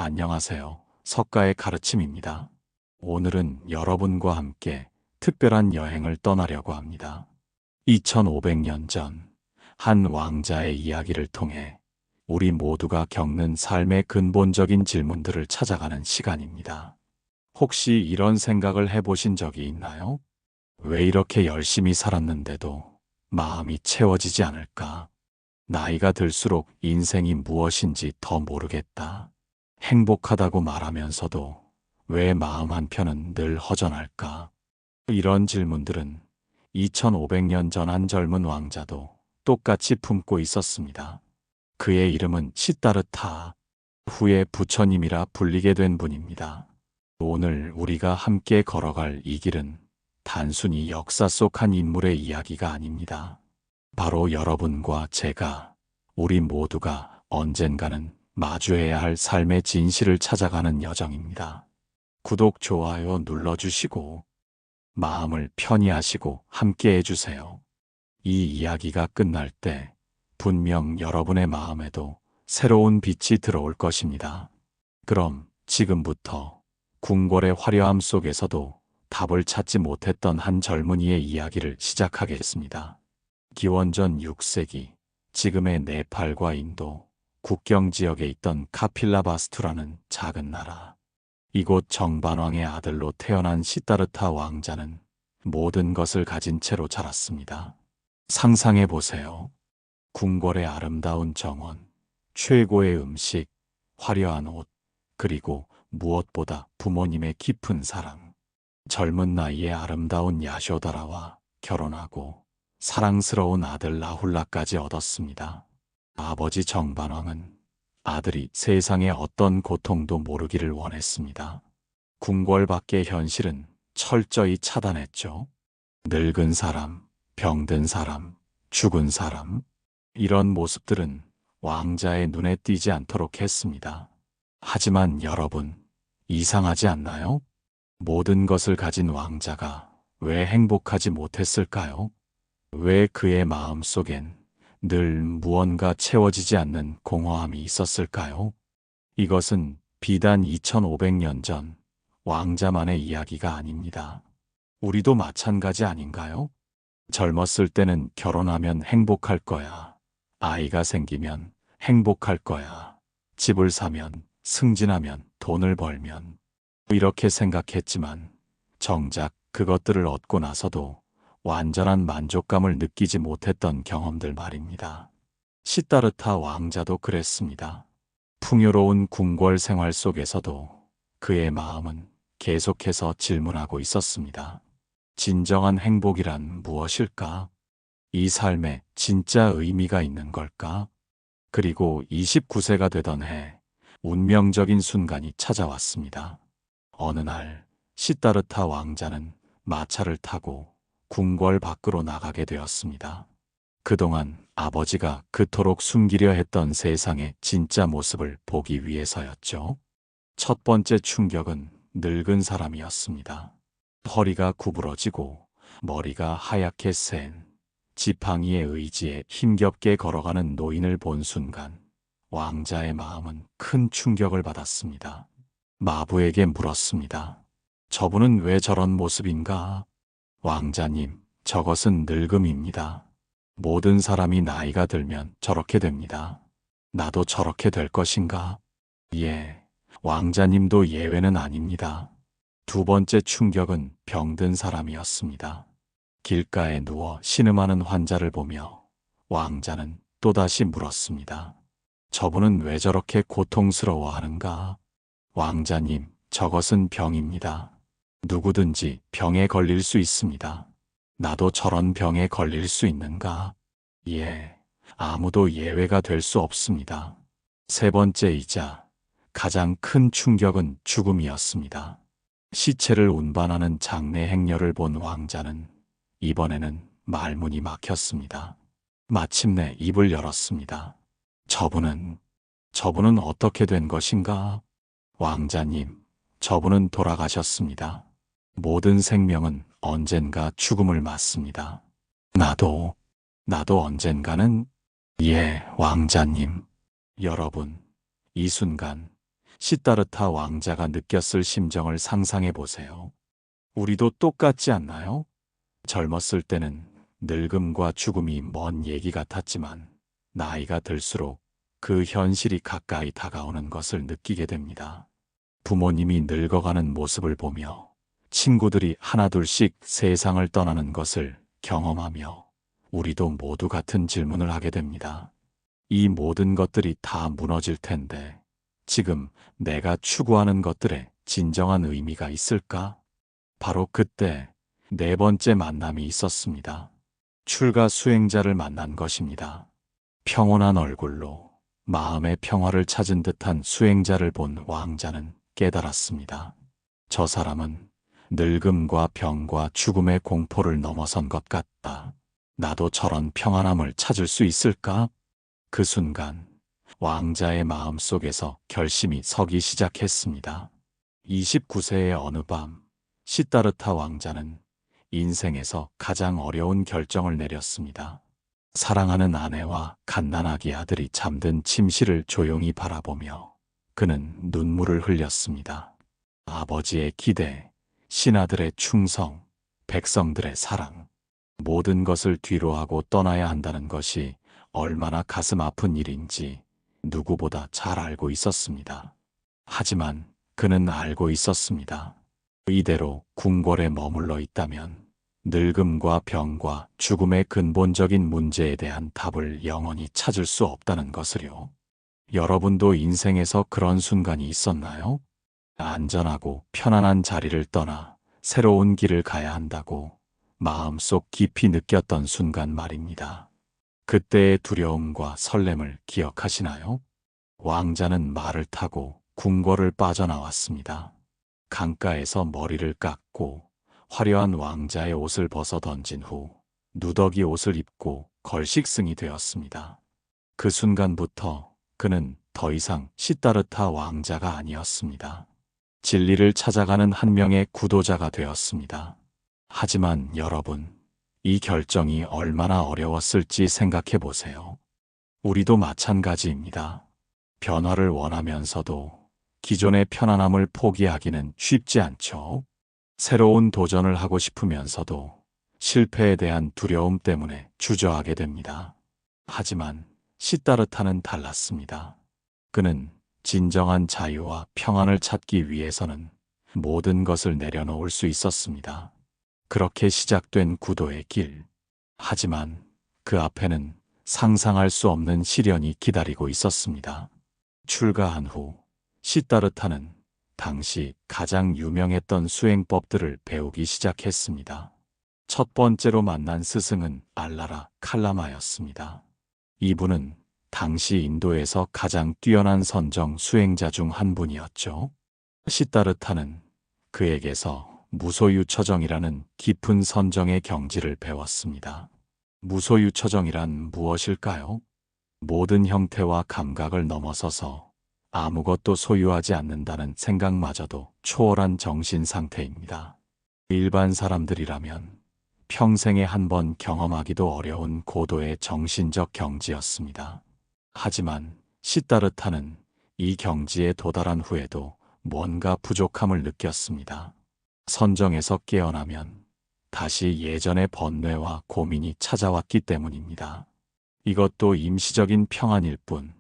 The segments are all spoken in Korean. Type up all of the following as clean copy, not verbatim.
안녕하세요. 석가의 가르침입니다. 오늘은 여러분과 함께 특별한 여행을 떠나려고 합니다. 2500년 전, 한 왕자의 이야기를 통해 우리 모두가 겪는 삶의 근본적인 질문들을 찾아가는 시간입니다. 혹시 이런 생각을 해보신 적이 있나요? 왜 이렇게 열심히 살았는데도 마음이 채워지지 않을까? 나이가 들수록 인생이 무엇인지 더 모르겠다. 행복하다고 말하면서도 왜 마음 한편은 늘 허전할까? 이런 질문들은 2500년 전 한 젊은 왕자도 똑같이 품고 있었습니다. 그의 이름은 시다르타, 후에 부처님이라 불리게 된 분입니다. 오늘 우리가 함께 걸어갈 이 길은 단순히 역사 속 한 인물의 이야기가 아닙니다. 바로 여러분과 제가, 우리 모두가 언젠가는 마주해야 할 삶의 진실을 찾아가는 여정입니다. 구독, 좋아요 눌러주시고 마음을 편히 하시고 함께 해주세요. 이 이야기가 끝날 때 분명 여러분의 마음에도 새로운 빛이 들어올 것입니다. 그럼 지금부터 궁궐의 화려함 속에서도 답을 찾지 못했던 한 젊은이의 이야기를 시작하겠습니다. 기원전 6세기, 지금의 네팔과 인도, 국경 지역에 있던 카필라바스투라는 작은 나라. 이곳 정반왕의 아들로 태어난 시다르타 왕자는 모든 것을 가진 채로 자랐습니다. 상상해 보세요. 궁궐의 아름다운 정원, 최고의 음식, 화려한 옷, 그리고 무엇보다 부모님의 깊은 사랑. 젊은 나이에 아름다운 야쇼다라와 결혼하고 사랑스러운 아들 라훌라까지 얻었습니다. 아버지 정반왕은 아들이 세상의 어떤 고통도 모르기를 원했습니다. 궁궐 밖의 현실은 철저히 차단했죠. 늙은 사람, 병든 사람, 죽은 사람, 이런 모습들은 왕자의 눈에 띄지 않도록 했습니다. 하지만 여러분, 이상하지 않나요? 모든 것을 가진 왕자가 왜 행복하지 못했을까요? 왜 그의 마음 속엔 늘 무언가 채워지지 않는 공허함이 있었을까요? 이것은 비단 2500년 전 왕자만의 이야기가 아닙니다. 우리도 마찬가지 아닌가요? 젊었을 때는 결혼하면 행복할 거야. 아이가 생기면 행복할 거야. 집을 사면, 승진하면, 돈을 벌면. 이렇게 생각했지만 정작 그것들을 얻고 나서도 완전한 만족감을 느끼지 못했던 경험들 말입니다. 시다르타 왕자도 그랬습니다. 풍요로운 궁궐 생활 속에서도 그의 마음은 계속해서 질문하고 있었습니다. 진정한 행복이란 무엇일까? 이 삶에 진짜 의미가 있는 걸까? 그리고 29세가 되던 해, 운명적인 순간이 찾아왔습니다. 어느 날, 시다르타 왕자는 마차를 타고 궁궐 밖으로 나가게 되었습니다. 그동안 아버지가 그토록 숨기려 했던 세상의 진짜 모습을 보기 위해서였죠. 첫 번째 충격은 늙은 사람이었습니다. 허리가 구부러지고 머리가 하얗게 센 지팡이의 의지에 힘겹게 걸어가는 노인을 본 순간 왕자의 마음은 큰 충격을 받았습니다. 마부에게 물었습니다. 저분은 왜 저런 모습인가? 왕자님, 저것은 늙음입니다. 모든 사람이 나이가 들면 저렇게 됩니다. 나도 저렇게 될 것인가? 예, 왕자님도 예외는 아닙니다. 두 번째 충격은 병든 사람이었습니다. 길가에 누워 신음하는 환자를 보며 왕자는 또다시 물었습니다. 저분은 왜 저렇게 고통스러워하는가? 왕자님, 저것은 병입니다. 누구든지 병에 걸릴 수 있습니다. 나도 저런 병에 걸릴 수 있는가? 예, 아무도 예외가 될 수 없습니다. 세 번째이자 가장 큰 충격은 죽음이었습니다. 시체를 운반하는 장례 행렬을 본 왕자는 이번에는 말문이 막혔습니다. 마침내 입을 열었습니다. 저분은 어떻게 된 것인가? 왕자님, 저분은 돌아가셨습니다. 모든 생명은 언젠가 죽음을 맞습니다. 나도 언젠가는? 예, 왕자님. 여러분, 이 순간 시다르타 왕자가 느꼈을 심정을 상상해 보세요. 우리도 똑같지 않나요? 젊었을 때는 늙음과 죽음이 먼 얘기 같았지만 나이가 들수록 그 현실이 가까이 다가오는 것을 느끼게 됩니다. 부모님이 늙어가는 모습을 보며 친구들이 하나둘씩 세상을 떠나는 것을 경험하며 우리도 모두 같은 질문을 하게 됩니다. 이 모든 것들이 다 무너질 텐데 지금 내가 추구하는 것들에 진정한 의미가 있을까? 바로 그때 네 번째 만남이 있었습니다. 출가 수행자를 만난 것입니다. 평온한 얼굴로 마음의 평화를 찾은 듯한 수행자를 본 왕자는 깨달았습니다. 저 사람은 늙음과 병과 죽음의 공포를 넘어선 것 같다. 나도 저런 평안함을 찾을 수 있을까? 그 순간 왕자의 마음 속에서 결심이 서기 시작했습니다. 29세의 어느 밤 시다르타 왕자는 인생에서 가장 어려운 결정을 내렸습니다. 사랑하는 아내와 갓난아기 아들이 잠든 침실을 조용히 바라보며 그는 눈물을 흘렸습니다. 아버지의 기대, 신하들의 충성, 백성들의 사랑, 모든 것을 뒤로하고 떠나야 한다는 것이 얼마나 가슴 아픈 일인지 누구보다 잘 알고 있었습니다. 하지만 그는 알고 있었습니다. 이대로 궁궐에 머물러 있다면 늙음과 병과 죽음의 근본적인 문제에 대한 답을 영원히 찾을 수 없다는 것을요. 여러분도 인생에서 그런 순간이 있었나요? 안전하고 편안한 자리를 떠나 새로운 길을 가야 한다고 마음속 깊이 느꼈던 순간 말입니다. 그때의 두려움과 설렘을 기억하시나요? 왕자는 말을 타고 궁궐을 빠져나왔습니다. 강가에서 머리를 깎고 화려한 왕자의 옷을 벗어 던진 후 누더기 옷을 입고 걸식승이 되었습니다. 그 순간부터 그는 더 이상 시다르타 왕자가 아니었습니다. 진리를 찾아가는 한 명의 구도자가 되었습니다. 하지만 여러분, 이 결정이 얼마나 어려웠을지 생각해 보세요. 우리도 마찬가지입니다. 변화를 원하면서도 기존의 편안함을 포기하기는 쉽지 않죠. 새로운 도전을 하고 싶으면서도 실패에 대한 두려움 때문에 주저하게 됩니다. 하지만 시다르타는 달랐습니다. 그는 진정한 자유와 평안을 찾기 위해서는 모든 것을 내려놓을 수 있었습니다. 그렇게 시작된 구도의 길. 하지만 그 앞에는 상상할 수 없는 시련이 기다리고 있었습니다. 출가한 후 시다르타는 당시 가장 유명했던 수행법들을 배우기 시작했습니다. 첫 번째로 만난 스승은 알라라 칼라마였습니다. 이분은 당시 인도에서 가장 뛰어난 선정 수행자 중 한 분이었죠. 시다르타는 그에게서 무소유처정이라는 깊은 선정의 경지를 배웠습니다. 무소유처정이란 무엇일까요? 모든 형태와 감각을 넘어서서 아무것도 소유하지 않는다는 생각마저도 초월한 정신 상태입니다. 일반 사람들이라면 평생에 한 번 경험하기도 어려운 고도의 정신적 경지였습니다. 하지만 시다르타는 이 경지에 도달한 후에도 뭔가 부족함을 느꼈습니다. 선정에서 깨어나면 다시 예전의 번뇌와 고민이 찾아왔기 때문입니다. 이것도 임시적인 평안일 뿐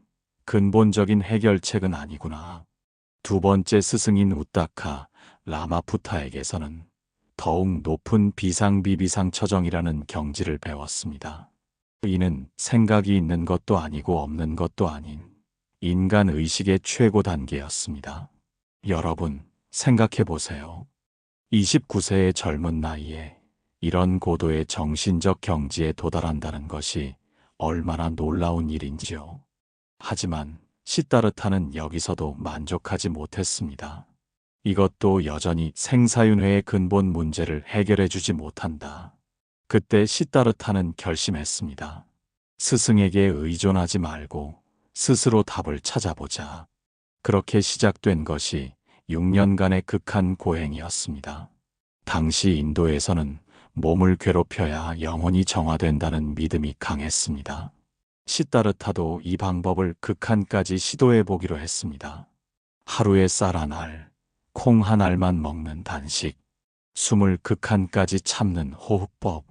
근본적인 해결책은 아니구나. 두 번째 스승인 우타카 라마푸타에게서는 더욱 높은 비상비비상처정이라는 경지를 배웠습니다. 이는 생각이 있는 것도 아니고 없는 것도 아닌 인간 의식의 최고 단계였습니다. 여러분, 생각해 보세요. 29세의 젊은 나이에 이런 고도의 정신적 경지에 도달한다는 것이 얼마나 놀라운 일인지요. 하지만 시다르타는 여기서도 만족하지 못했습니다. 이것도 여전히 생사윤회의 근본 문제를 해결해 주지 못한다. 그때 시다르타는 결심했습니다. 스승에게 의존하지 말고 스스로 답을 찾아보자. 그렇게 시작된 것이 6년간의 극한 고행이었습니다. 당시 인도에서는 몸을 괴롭혀야 영혼이 정화된다는 믿음이 강했습니다. 시다르타도 이 방법을 극한까지 시도해 보기로 했습니다. 하루에 쌀 한 알, 콩 한 알만 먹는 단식, 숨을 극한까지 참는 호흡법,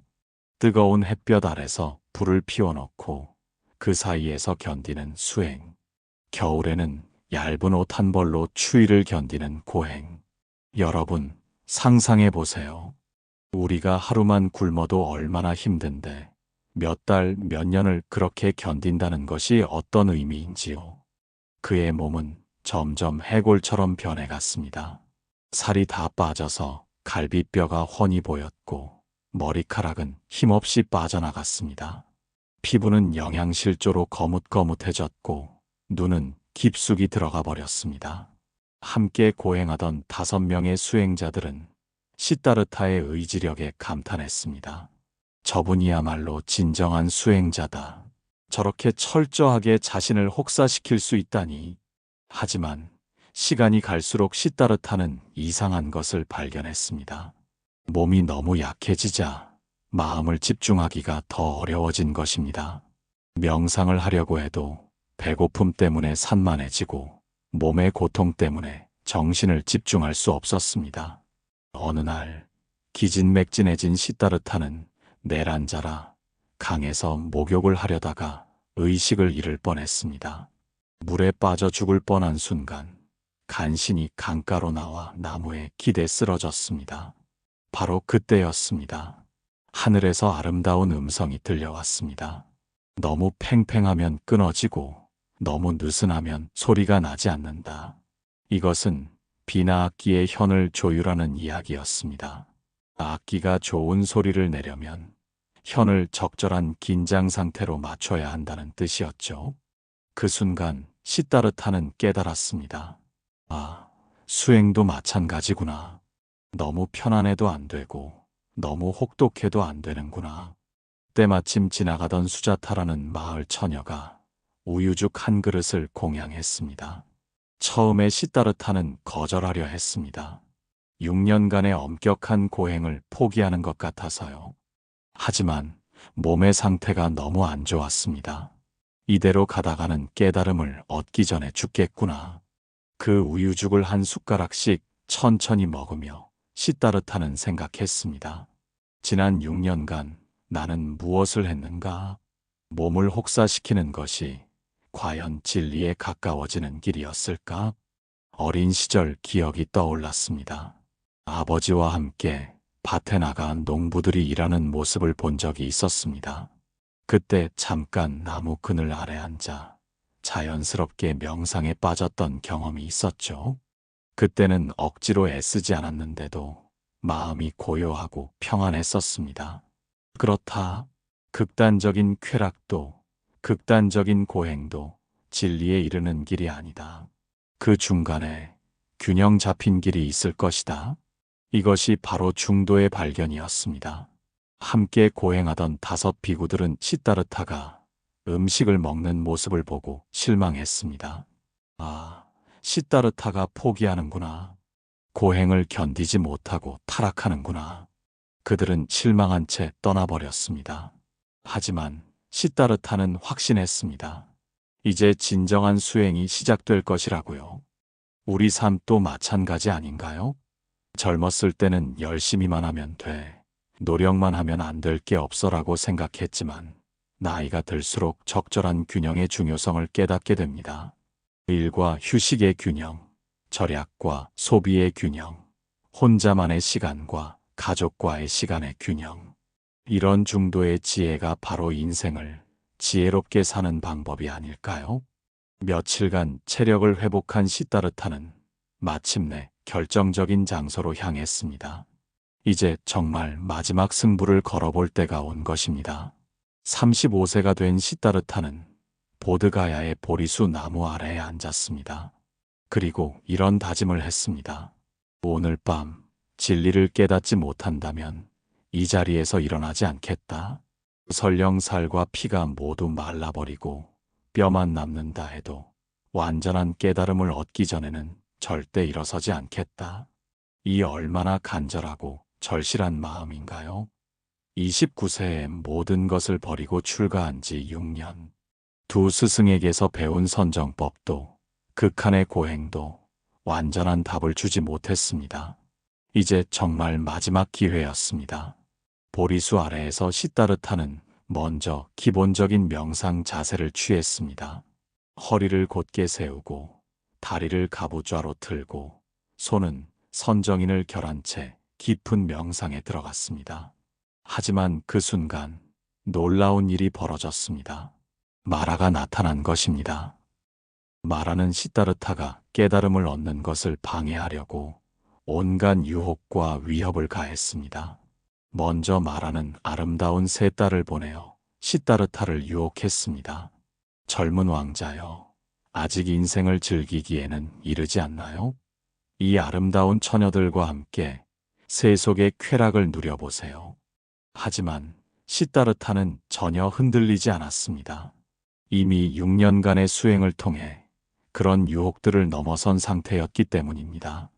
뜨거운 햇볕 아래서 불을 피워놓고 그 사이에서 견디는 수행, 겨울에는 얇은 옷 한 벌로 추위를 견디는 고행. 여러분, 상상해 보세요. 우리가 하루만 굶어도 얼마나 힘든데 몇 달, 몇 년을 그렇게 견딘다는 것이 어떤 의미인지요. 그의 몸은 점점 해골처럼 변해갔습니다. 살이 다 빠져서 갈비뼈가 훤히 보였고 머리카락은 힘없이 빠져나갔습니다. 피부는 영양실조로 거뭇거뭇해졌고 눈은 깊숙이 들어가 버렸습니다. 함께 고행하던 5명의 수행자들은 시다르타의 의지력에 감탄했습니다. 저분이야말로 진정한 수행자다. 저렇게 철저하게 자신을 혹사시킬 수 있다니. 하지만 시간이 갈수록 시다르타는 이상한 것을 발견했습니다. 몸이 너무 약해지자 마음을 집중하기가 더 어려워진 것입니다. 명상을 하려고 해도 배고픔 때문에 산만해지고 몸의 고통 때문에 정신을 집중할 수 없었습니다. 어느 날 기진맥진해진 시다르타는 내란자라 강에서 목욕을 하려다가 의식을 잃을 뻔했습니다. 물에 빠져 죽을 뻔한 순간 간신히 강가로 나와 나무에 기대 쓰러졌습니다. 바로 그때였습니다. 하늘에서 아름다운 음성이 들려왔습니다. 너무 팽팽하면 끊어지고 너무 느슨하면 소리가 나지 않는다. 이것은 비나 악기의 현을 조율하는 이야기였습니다. 악기가 좋은 소리를 내려면 현을 적절한 긴장 상태로 맞춰야 한다는 뜻이었죠. 그 순간 시다르타는 깨달았습니다. 아, 수행도 마찬가지구나. 너무 편안해도 안 되고 너무 혹독해도 안 되는구나. 때마침 지나가던 수자타라는 마을 처녀가 우유죽 한 그릇을 공양했습니다. 처음에 시다르타는 거절하려 했습니다. 6년간의 엄격한 고행을 포기하는 것 같아서요. 하지만 몸의 상태가 너무 안 좋았습니다. 이대로 가다가는 깨달음을 얻기 전에 죽겠구나. 그 우유죽을 한 숟가락씩 천천히 먹으며 시다르타는 생각했습니다. 지난 6년간 나는 무엇을 했는가? 몸을 혹사시키는 것이 과연 진리에 가까워지는 길이었을까? 어린 시절 기억이 떠올랐습니다. 아버지와 함께 밭에 나가 농부들이 일하는 모습을 본 적이 있었습니다. 그때 잠깐 나무 그늘 아래 앉아 자연스럽게 명상에 빠졌던 경험이 있었죠. 그때는 억지로 애쓰지 않았는데도 마음이 고요하고 평안했었습니다. 그렇다. 극단적인 쾌락도, 극단적인 고행도 진리에 이르는 길이 아니다. 그 중간에 균형 잡힌 길이 있을 것이다. 이것이 바로 중도의 발견이었습니다. 함께 고행하던 5 비구들은 시다르타가 음식을 먹는 모습을 보고 실망했습니다. 아, 시다르타가 포기하는구나. 고행을 견디지 못하고 타락하는구나. 그들은 실망한 채 떠나버렸습니다. 하지만 시다르타는 확신했습니다. 이제 진정한 수행이 시작될 것이라고요. 우리 삶도 마찬가지 아닌가요? 젊었을 때는 열심히만 하면 돼. 노력만 하면 안 될 게 없어라고 생각했지만 나이가 들수록 적절한 균형의 중요성을 깨닫게 됩니다. 일과 휴식의 균형, 절약과 소비의 균형, 혼자만의 시간과 가족과의 시간의 균형. 이런 중도의 지혜가 바로 인생을 지혜롭게 사는 방법이 아닐까요? 며칠간 체력을 회복한 시다르타는 마침내 결정적인 장소로 향했습니다. 이제 정말 마지막 승부를 걸어볼 때가 온 것입니다. 35세가 된 시다르타는 보드가야의 보리수 나무 아래에 앉았습니다. 그리고 이런 다짐을 했습니다. 오늘 밤 진리를 깨닫지 못한다면 이 자리에서 일어나지 않겠다. 설령 살과 피가 모두 말라버리고 뼈만 남는다 해도 완전한 깨달음을 얻기 전에는 절대 일어서지 않겠다. 이 얼마나 간절하고 절실한 마음인가요? 29세에 모든 것을 버리고 출가한 지 6년. 2 스승에게서 배운 선정법도 극한의 고행도 완전한 답을 주지 못했습니다. 이제 정말 마지막 기회였습니다. 보리수 아래에서 시다르타는 먼저 기본적인 명상 자세를 취했습니다. 허리를 곧게 세우고 다리를 가부좌로 틀고 손은 선정인을 결한 채 깊은 명상에 들어갔습니다. 하지만 그 순간 놀라운 일이 벌어졌습니다. 마라가 나타난 것입니다. 마라는 시다르타가 깨달음을 얻는 것을 방해하려고 온갖 유혹과 위협을 가했습니다. 먼저 마라는 아름다운 세 딸을 보내어 시다르타를 유혹했습니다. 젊은 왕자여, 아직 인생을 즐기기에는 이르지 않나요? 이 아름다운 처녀들과 함께 세속의 쾌락을 누려보세요. 하지만 시다르타는 전혀 흔들리지 않았습니다. 이미 6년간의 수행을 통해 그런 유혹들을 넘어선 상태였기 때문입니다.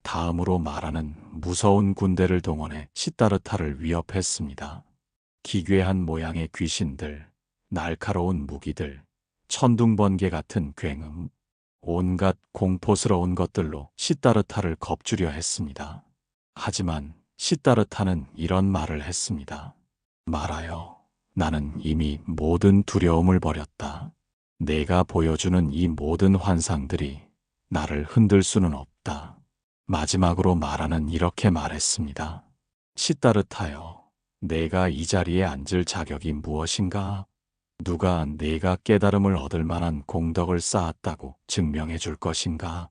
다음으로 마라는 무서운 군대를 동원해 시다르타를 위협했습니다. 기괴한 모양의 귀신들, 날카로운 무기들, 천둥번개 같은 굉음, 온갖 공포스러운 것들로 시다르타를 겁주려 했습니다. 하지만 시다르타는 이런 말을 했습니다. 마라여, 나는 이미 모든 두려움을 버렸다. 내가 보여주는 이 모든 환상들이 나를 흔들 수는 없다. 마지막으로 마라는 이렇게 말했습니다. 시다르타여, 내가 이 자리에 앉을 자격이 무엇인가? 누가 내가 깨달음을 얻을 만한 공덕을 쌓았다고 증명해 줄 것인가?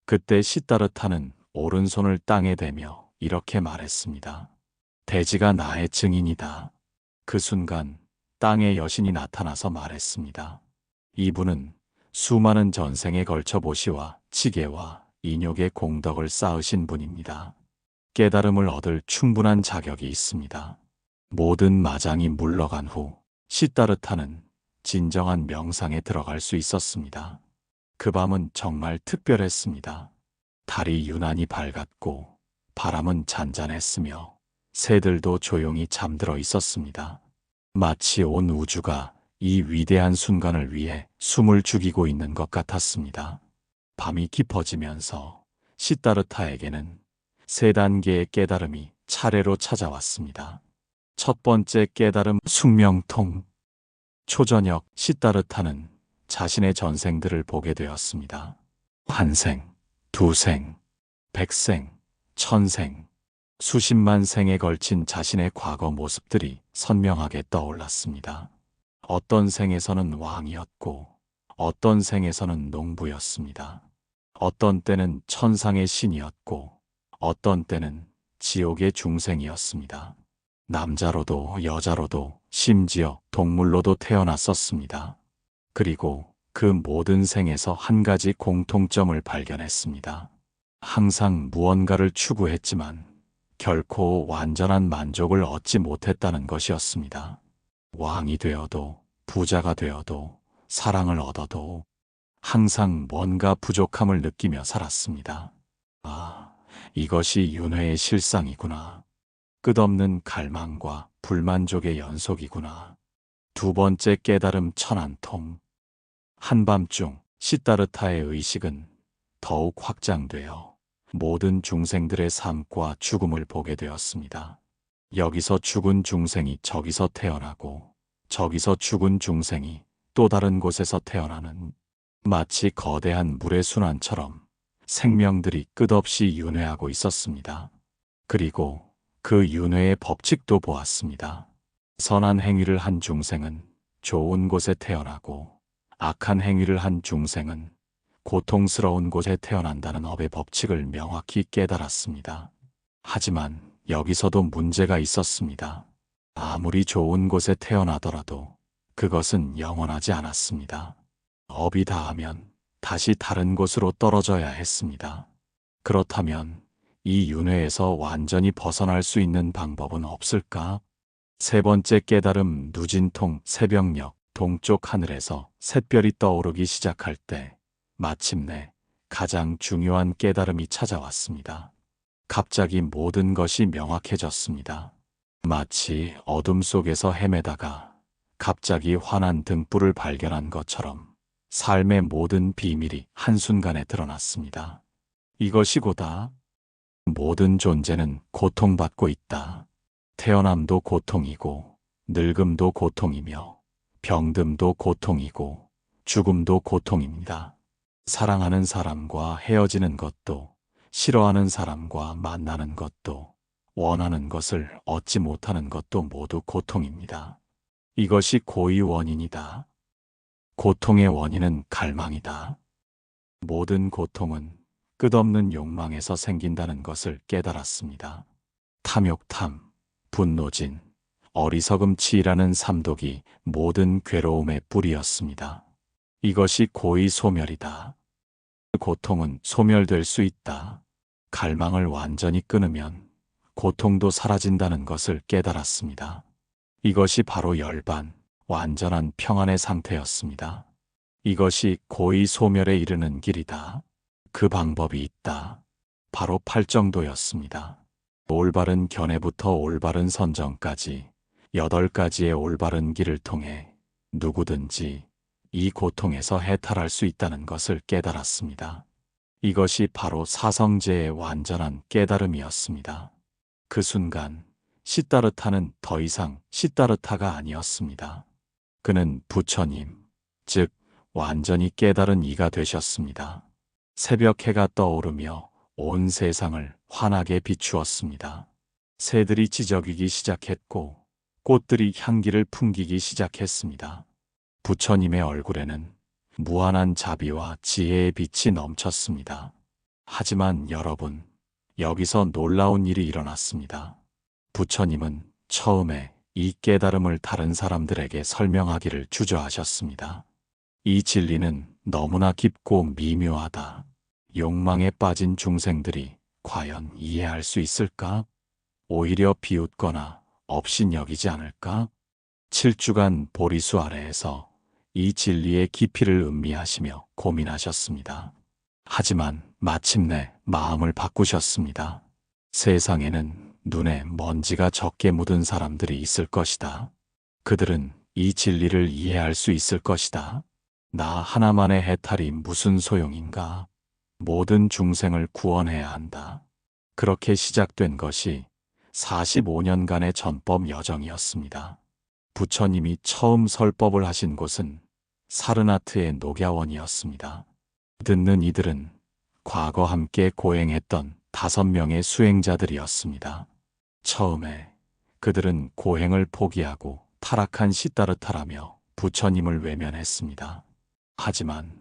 그때 시다르타는 오른손을 땅에 대며 이렇게 말했습니다. 대지가 나의 증인이다. 그 순간 땅의 여신이 나타나서 말했습니다. 이분은 수많은 전생에 걸쳐 보시와 치계와 인욕의 공덕을 쌓으신 분입니다. 깨달음을 얻을 충분한 자격이 있습니다. 모든 마장이 물러간 후 시다르타는 진정한 명상에 들어갈 수 있었습니다. 그 밤은 정말 특별했습니다. 달이 유난히 밝았고 바람은 잔잔했으며 새들도 조용히 잠들어 있었습니다. 마치 온 우주가 이 위대한 순간을 위해 숨을 죽이고 있는 것 같았습니다. 밤이 깊어지면서 시다르타에게는 세 단계의 깨달음이 차례로 찾아왔습니다. 첫 번째 깨달음 숙명통. 초저녁 시다르타는 자신의 전생들을 보게 되었습니다. 한생, 두생, 백생, 천생, 수십만 생에 걸친 자신의 과거 모습들이 선명하게 떠올랐습니다. 어떤 생에서는 왕이었고 어떤 생에서는 농부였습니다. 어떤 때는 천상의 신이었고 어떤 때는 지옥의 중생이었습니다. 남자로도 여자로도 심지어 동물로도 태어났었습니다. 그리고 그 모든 생에서 한 가지 공통점을 발견했습니다. 항상 무언가를 추구했지만 결코 완전한 만족을 얻지 못했다는 것이었습니다. 왕이 되어도 부자가 되어도 사랑을 얻어도 항상 뭔가 부족함을 느끼며 살았습니다. 아, 이것이 윤회의 실상이구나. 끝없는 갈망과 불만족의 연속이구나. 두 번째 깨달음 천안통. 한밤중 시다르타의 의식은 더욱 확장되어 모든 중생들의 삶과 죽음을 보게 되었습니다. 여기서 죽은 중생이 저기서 태어나고 저기서 죽은 중생이 또 다른 곳에서 태어나는 마치 거대한 물의 순환처럼 생명들이 끝없이 윤회하고 있었습니다. 그리고 그 윤회의 법칙도 보았습니다. 선한 행위를 한 중생은 좋은 곳에 태어나고 악한 행위를 한 중생은 고통스러운 곳에 태어난다는 업의 법칙을 명확히 깨달았습니다. 하지만 여기서도 문제가 있었습니다. 아무리 좋은 곳에 태어나더라도 그것은 영원하지 않았습니다. 업이 닿으면 다시 다른 곳으로 떨어져야 했습니다. 그렇다면 이 윤회에서 완전히 벗어날 수 있는 방법은 없을까? 세 번째 깨달음 누진통. 새벽녘 동쪽 하늘에서 샛별이 떠오르기 시작할 때 마침내 가장 중요한 깨달음이 찾아왔습니다. 갑자기 모든 것이 명확해졌습니다. 마치 어둠 속에서 헤매다가 갑자기 환한 등불을 발견한 것처럼 삶의 모든 비밀이 한순간에 드러났습니다. 이것이고다. 모든 존재는 고통받고 있다. 태어남도 고통이고, 늙음도 고통이며, 병듦도 고통이고, 죽음도 고통입니다. 사랑하는 사람과 헤어지는 것도, 싫어하는 사람과 만나는 것도, 원하는 것을 얻지 못하는 것도 모두 고통입니다. 이것이 고의 원인이다. 고통의 원인은 갈망이다. 모든 고통은 끝없는 욕망에서 생긴다는 것을 깨달았습니다. 탐욕탐, 분노진, 어리석음치라는 삼독이 모든 괴로움의 뿌리였습니다. 이것이 고의 소멸이다. 고통은 소멸될 수 있다. 갈망을 완전히 끊으면 고통도 사라진다는 것을 깨달았습니다. 이것이 바로 열반, 완전한 평안의 상태였습니다. 이것이 고의 소멸에 이르는 길이다. 그 방법이 있다. 바로 팔정도였습니다. 올바른 견해부터 올바른 선정까지 8가지의 올바른 길을 통해 누구든지 이 고통에서 해탈할 수 있다는 것을 깨달았습니다. 이것이 바로 사성제의 완전한 깨달음이었습니다. 그 순간 시다르타는 더 이상 시다르타가 아니었습니다. 그는 부처님, 즉 완전히 깨달은 이가 되셨습니다. 새벽 해가 떠오르며 온 세상을 환하게 비추었습니다. 새들이 지저귀기 시작했고 꽃들이 향기를 풍기기 시작했습니다. 부처님의 얼굴에는 무한한 자비와 지혜의 빛이 넘쳤습니다. 하지만 여러분, 여기서 놀라운 일이 일어났습니다. 부처님은 처음에 이 깨달음을 다른 사람들에게 설명하기를 주저하셨습니다. 이 진리는 너무나 깊고 미묘하다. 욕망에 빠진 중생들이 과연 이해할 수 있을까? 오히려 비웃거나 업신여기지 않을까? 7주간 보리수 아래에서 이 진리의 깊이를 음미하시며 고민하셨습니다. 하지만 마침내 마음을 바꾸셨습니다. 세상에는 눈에 먼지가 적게 묻은 사람들이 있을 것이다. 그들은 이 진리를 이해할 수 있을 것이다. 나 하나만의 해탈이 무슨 소용인가? 모든 중생을 구원해야 한다. 그렇게 시작된 것이 45년간의 전법 여정이었습니다. 부처님이 처음 설법을 하신 곳은 사르나트의 녹야원이었습니다. 듣는 이들은 과거 함께 고행했던 5명의 수행자들이었습니다. 처음에 그들은 고행을 포기하고 타락한 시다르타라며 부처님을 외면했습니다. 하지만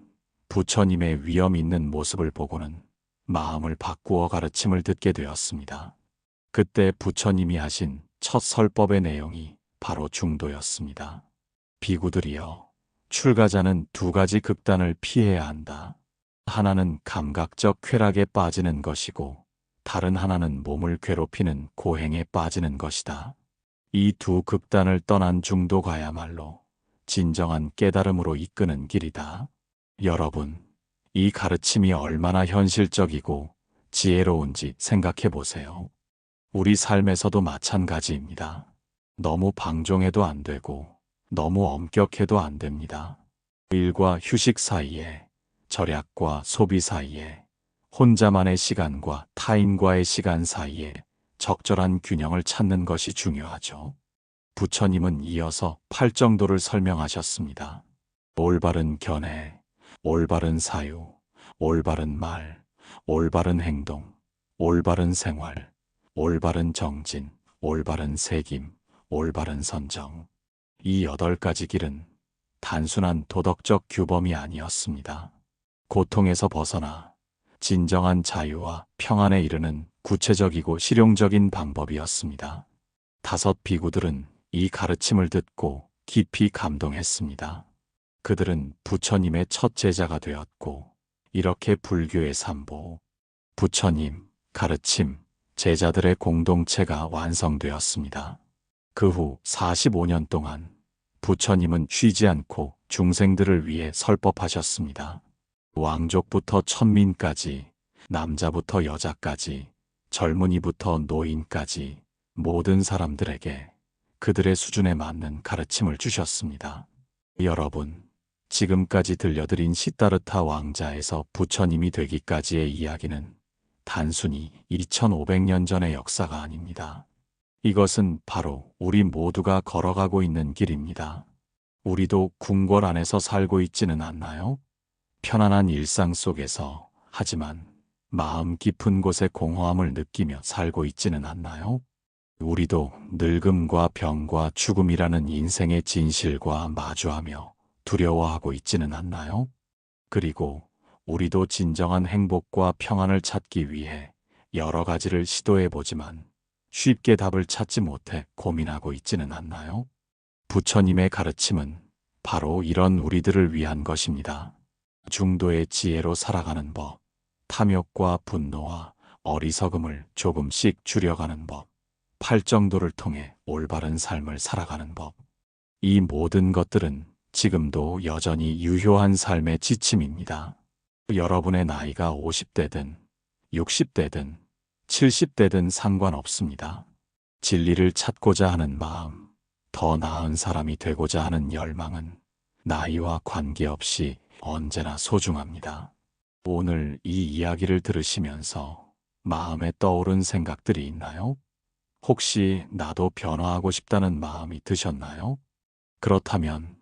부처님의 위험 있는 모습을 보고는 마음을 바꾸어 가르침을 듣게 되었습니다. 그때 부처님이 하신 첫 설법의 내용이 바로 중도였습니다. 비구들이여, 출가자는 2가지 극단을 피해야 한다. 하나는 감각적 쾌락에 빠지는 것이고 다른 하나는 몸을 괴롭히는 고행에 빠지는 것이다. 이 2 극단을 떠난 중도가야말로 진정한 깨달음으로 이끄는 길이다. 여러분, 이 가르침이 얼마나 현실적이고 지혜로운지 생각해 보세요. 우리 삶에서도 마찬가지입니다. 너무 방종해도 안 되고 너무 엄격해도 안 됩니다. 일과 휴식 사이에, 절약과 소비 사이에, 혼자만의 시간과 타인과의 시간 사이에 적절한 균형을 찾는 것이 중요하죠. 부처님은 이어서 팔정도를 설명하셨습니다. 올바른 견해, 올바른 사유, 올바른 말, 올바른 행동, 올바른 생활, 올바른 정진, 올바른 새김, 올바른 선정. 이 8가지 길은 단순한 도덕적 규범이 아니었습니다. 고통에서 벗어나 진정한 자유와 평안에 이르는 구체적이고 실용적인 방법이었습니다. 5 비구들은 이 가르침을 듣고 깊이 감동했습니다. 그들은 부처님의 첫 제자가 되었고 이렇게 불교의 삼보, 부처님, 가르침, 제자들의 공동체가 완성되었습니다. 그 후 45년 동안 부처님은 쉬지 않고 중생들을 위해 설법하셨습니다. 왕족부터 천민까지, 남자부터 여자까지, 젊은이부터 노인까지 모든 사람들에게 그들의 수준에 맞는 가르침을 주셨습니다. 여러분, 지금까지 들려드린 시다르타 왕자에서 부처님이 되기까지의 이야기는 단순히 2500년 전의 역사가 아닙니다. 이것은 바로 우리 모두가 걸어가고 있는 길입니다. 우리도 궁궐 안에서 살고 있지는 않나요? 편안한 일상 속에서, 하지만 마음 깊은 곳에 공허함을 느끼며 살고 있지는 않나요? 우리도 늙음과 병과 죽음이라는 인생의 진실과 마주하며 두려워하고 있지는 않나요? 그리고 우리도 진정한 행복과 평안을 찾기 위해 여러 가지를 시도해보지만 쉽게 답을 찾지 못해 고민하고 있지는 않나요? 부처님의 가르침은 바로 이런 우리들을 위한 것입니다. 중도의 지혜로 살아가는 법, 탐욕과 분노와 어리석음을 조금씩 줄여가는 법, 팔정도를 통해 올바른 삶을 살아가는 법. 이 모든 것들은 지금도 여전히 유효한 삶의 지침입니다. 여러분의 나이가 50대든 60대든 70대든 상관없습니다. 진리를 찾고자 하는 마음, 더 나은 사람이 되고자 하는 열망은 나이와 관계없이 언제나 소중합니다. 오늘 이 이야기를 들으시면서 마음에 떠오른 생각들이 있나요? 혹시 나도 변화하고 싶다는 마음이 드셨나요? 그렇다면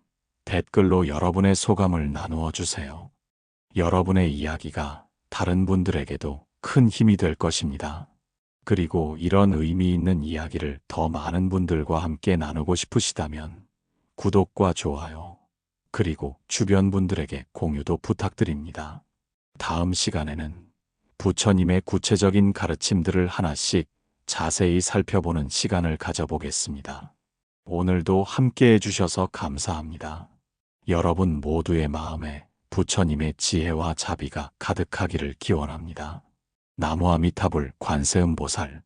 댓글로 여러분의 소감을 나누어 주세요. 여러분의 이야기가 다른 분들에게도 큰 힘이 될 것입니다. 그리고 이런 의미 있는 이야기를 더 많은 분들과 함께 나누고 싶으시다면 구독과 좋아요, 그리고 주변 분들에게 공유도 부탁드립니다. 다음 시간에는 부처님의 구체적인 가르침들을 하나씩 자세히 살펴보는 시간을 가져보겠습니다. 오늘도 함께 해주셔서 감사합니다. 여러분 모두의 마음에 부처님의 지혜와 자비가 가득하기를 기원합니다. 나무아미타불 관세음보살